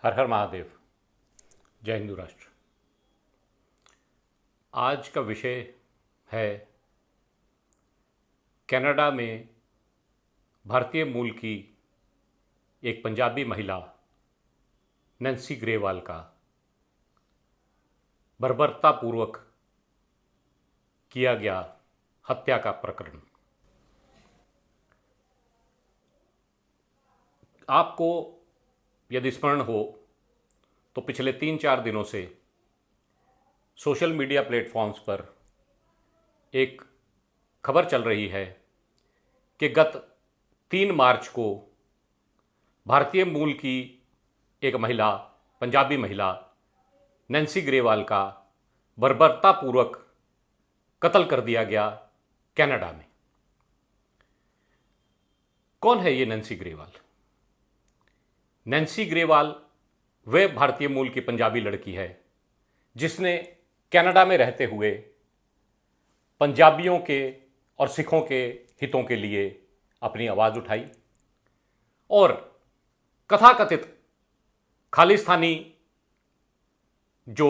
हर हर महादेव। जय हिंदू राष्ट्र। आज का विषय है कनाडा में भारतीय मूल की एक पंजाबी महिला नैन्सी ग्रेवाल का बर्बरतापूर्वक किया गया हत्या का प्रकरण। आपको यदि स्मरण हो तो पिछले 3-4 दिनों से सोशल मीडिया प्लेटफॉर्म्स पर एक खबर चल रही है कि गत 3 मार्च को भारतीय मूल की एक महिला, पंजाबी महिला नैन्सी ग्रेवाल का बर्बरतापूर्वक कत्ल कर दिया गया कनाडा में। कौन है ये नैन्सी ग्रेवाल? नैन्सी ग्रेवाल वह भारतीय मूल की पंजाबी लड़की है जिसने कनाडा में रहते हुए पंजाबियों के और सिखों के हितों के लिए अपनी आवाज़ उठाई और कथाकथित खालिस्तानी जो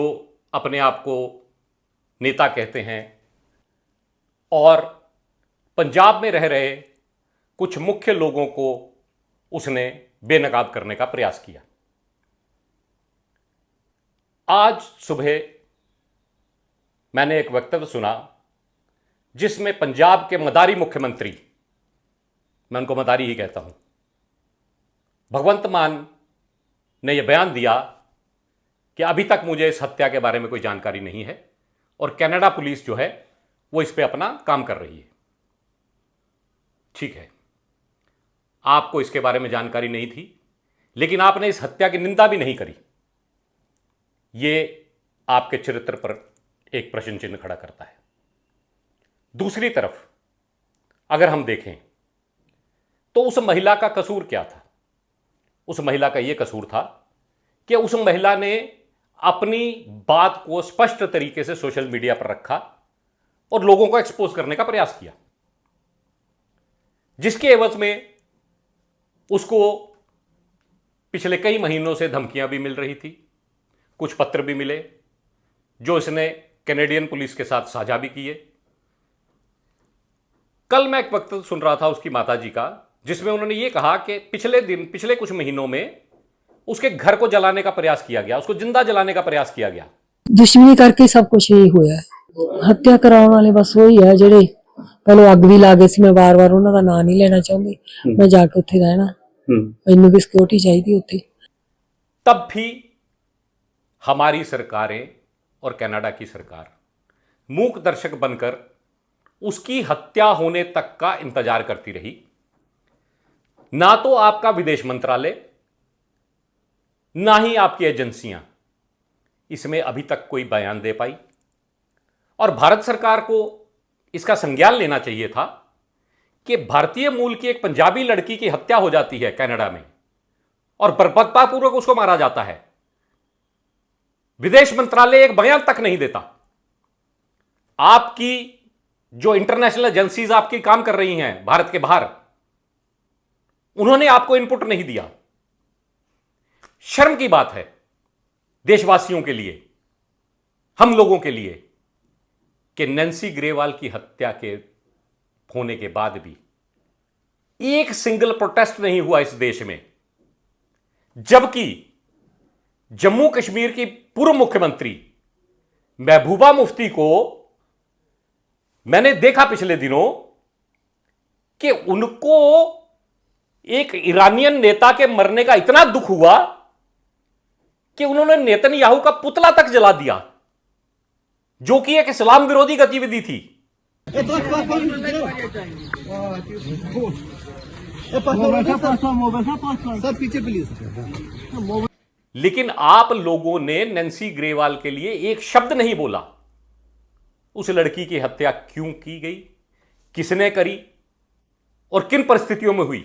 अपने आप को नेता कहते हैं और पंजाब में रह रहे कुछ मुख्य लोगों को उसने बेनकाब करने का प्रयास किया। आज सुबह मैंने एक वक्तव्य सुना जिसमें पंजाब के मदारी मुख्यमंत्री, मैं उनको मदारी ही कहता हूं, भगवंत मान ने यह बयान दिया कि अभी तक मुझे इस हत्या के बारे में कोई जानकारी नहीं है और कनाडा पुलिस जो है वो इस पे अपना काम कर रही है। ठीक है, आपको इसके बारे में जानकारी नहीं थी, लेकिन आपने इस हत्या की निंदा भी नहीं करी। ये आपके चरित्र पर एक प्रश्न चिन्ह खड़ा करता है। दूसरी तरफ अगर हम देखें तो उस महिला का कसूर क्या था? उस महिला का यह कसूर था कि उस महिला ने अपनी बात को स्पष्ट तरीके से सोशल मीडिया पर रखा और लोगों को एक्सपोज करने का प्रयास किया, जिसके एवज में उसको पिछले कई महीनों से धमकियां भी मिल रही थी, कुछ पत्र भी मिले जो इसने कैनेडियन पुलिस के साथ साझा भी किए। कल मैं एक वक्तव्य सुन रहा था उसकी माताजी का, जिसमें उन्होंने ये कहा कि पिछले कुछ महीनों में उसके घर को जलाने का प्रयास किया गया, उसको जिंदा जलाने का प्रयास किया गया। दुश्मनी करके सब कुछ यही हुआ है। हत्या कराने वाले बस वही है जेडे पहले अग भी ला गए सी। मैं बार बार उन्होंने नाम नहीं लेना चाहती, मैं जाके उत्थे रहना, मैनू भी सिक्योरिटी चाहिए उत्थे। तब भी हमारी सरकारें और कनाडा की सरकार मूक दर्शक बनकर उसकी हत्या होने तक का इंतजार करती रही। ना तो आपका विदेश मंत्रालय, ना ही आपकी एजेंसियां इसमें अभी तक कोई बयान दे पाई और भारत सरकार को इसका संज्ञान लेना चाहिए था कि भारतीय मूल की एक पंजाबी लड़की की हत्या हो जाती है कनाडा में और बर्बरतापूर्वक उसको मारा जाता है। विदेश मंत्रालय एक बयान तक नहीं देता। आपकी जो इंटरनेशनल एजेंसीज आपकी काम कर रही हैं भारत के बाहर, उन्होंने आपको इनपुट नहीं दिया। शर्म की बात है देशवासियों के लिए, हम लोगों के लिए, कि नैन्सी ग्रेवाल की हत्या के होने के बाद भी एक सिंगल प्रोटेस्ट नहीं हुआ इस देश में, जबकि जम्मू कश्मीर की पूर्व मुख्यमंत्री महबूबा मुफ्ती को मैंने देखा पिछले दिनों कि उनको एक ईरानियन नेता के मरने का इतना दुख हुआ कि उन्होंने नेतन्याहू का पुतला तक जला दिया, जो कि एक इस्लाम विरोधी गतिविधि थी। लेकिन आप लोगों ने नैन्सी ग्रेवाल के लिए एक शब्द नहीं बोला। उस लड़की की हत्या क्यों की गई, किसने करी और किन परिस्थितियों में हुई,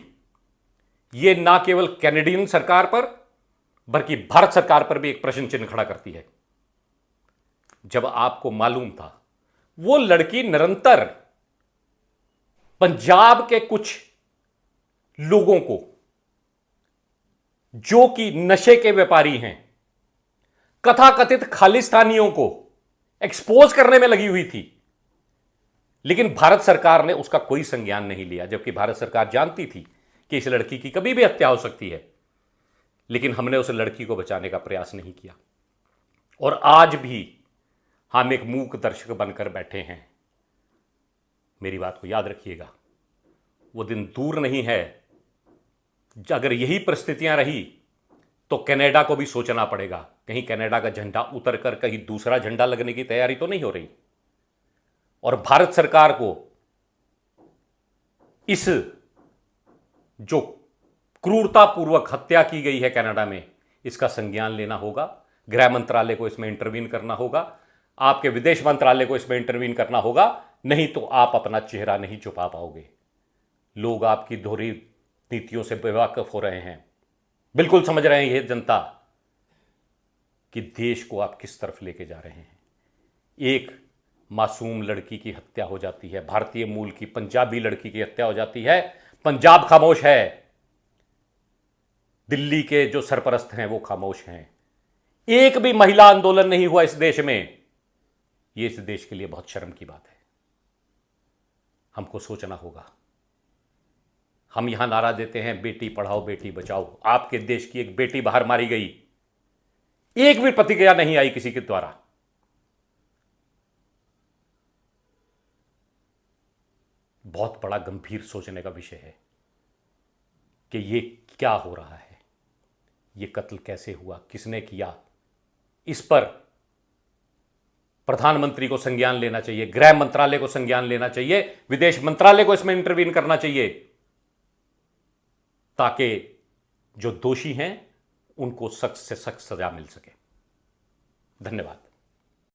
यह ना केवल कैनेडियन सरकार पर बल्कि भारत सरकार पर भी एक प्रश्न चिन्ह खड़ा करती है। जब आपको मालूम था वो लड़की निरंतर पंजाब के कुछ लोगों को जो कि नशे के व्यापारी हैं, कथाकथित खालिस्तानियों को एक्सपोज करने में लगी हुई थी, लेकिन भारत सरकार ने उसका कोई संज्ञान नहीं लिया, जबकि भारत सरकार जानती थी कि इस लड़की की कभी भी हत्या हो सकती है, लेकिन हमने उस लड़की को बचाने का प्रयास नहीं किया। और आज भी हम एक मूक दर्शक बनकर बैठे हैं। मेरी बात को याद रखिएगा, वो दिन दूर नहीं है, अगर यही परिस्थितियां रही तो कनाडा को भी सोचना पड़ेगा, कहीं कनाडा का झंडा उतर कर कहीं दूसरा झंडा लगने की तैयारी तो नहीं हो रही। और भारत सरकार को इस जो क्रूरतापूर्वक हत्या की गई है कनाडा में, इसका संज्ञान लेना होगा। गृह मंत्रालय को इसमें इंटरवीन करना होगा, आपके विदेश मंत्रालय को इसमें इंटरवीन करना होगा, नहीं तो आप अपना चेहरा नहीं छुपा पाओगे। लोग आपकी दोहरी नीतियों से बेवाकिफ हो रहे हैं, बिल्कुल समझ रहे हैं ये जनता कि देश को आप किस तरफ लेके जा रहे हैं। एक मासूम लड़की की हत्या हो जाती है, भारतीय मूल की पंजाबी लड़की की हत्या हो जाती है, पंजाब खामोश है, दिल्ली के जो सरपरस्त हैं वो खामोश हैं, एक भी महिला आंदोलन नहीं हुआ इस देश में। ये इस देश के लिए बहुत शर्म की बात है, हमको सोचना होगा। हम यहां नारा देते हैं बेटी पढ़ाओ बेटी बचाओ, आपके देश की एक बेटी बाहर मारी गई, एक भी प्रतिक्रिया नहीं आई किसी के द्वारा। बहुत बड़ा गंभीर सोचने का विषय है कि ये क्या हो रहा है, ये कत्ल कैसे हुआ, किसने किया। इस पर प्रधानमंत्री को संज्ञान लेना चाहिए, गृह मंत्रालय को संज्ञान लेना चाहिए, विदेश मंत्रालय को इसमें इंटरवीन करना चाहिए, ताकि जो दोषी हैं उनको सख्त से सख्त सजा मिल सके। धन्यवाद।